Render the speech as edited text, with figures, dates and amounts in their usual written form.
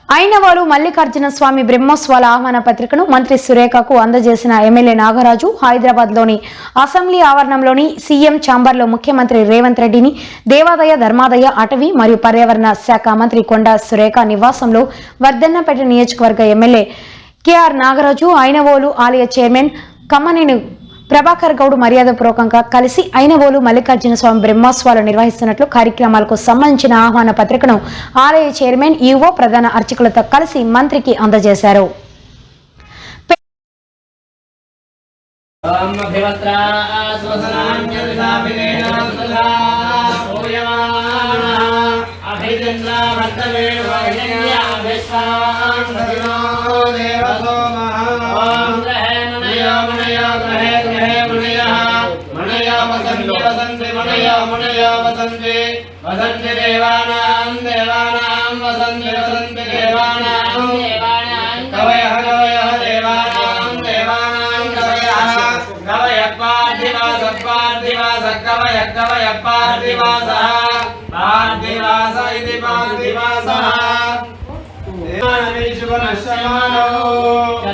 ఐనవోలు మల్లికార్జున స్వామి బ్రహ్మోత్సవాల ఆహ్వాన పత్రికను మంత్రి సురేఖకు అందజేసిన ఎమ్మెల్యే నాగరాజు హైదరాబాద్లోని అసెంబ్లీ ఆవరణంలోని సీఎం ఛాంబర్లో ముఖ్యమంత్రి రేవంత్ రెడ్డిని దేవాదాయ ధర్మాదాయ అటవీ మరియు పర్యావరణ శాఖ మంత్రి కొండా సురేఖ నివాసంలో వర్ధన్నపేట నియోజకవర్గ ఎమ్మెల్యే కేఆర్ నాగరాజు ఐనవోలు ఆలయ చైర్మన్ కమ్మనేని ప్రభాకర్ గౌడ్ మర్యాదపూర్వకంగా కలిసి ఐనవోలు మల్లికార్జున స్వామి బ్రహ్మోత్సవాలు నిర్వహిస్తున్నట్లు కార్యక్రమాలకు సంబంధించిన ఆహ్వాన పత్రికను ఆలయ చైర్మన్ ఈవో ప్రధాన అర్చకులతో కలిసి మంత్రికి అందజేశారు. वसन्ति देवानां देवानां वसन्ति वसन्ति देवानां देवानां कवयः कवयः देवानां देवानां कवयः कवयः पार्थिवासः पार्थिवासः कवयः कवयः पार्थिवासः पार्थिवास इति पार्थिवासः देवानां शुभनश्यमानो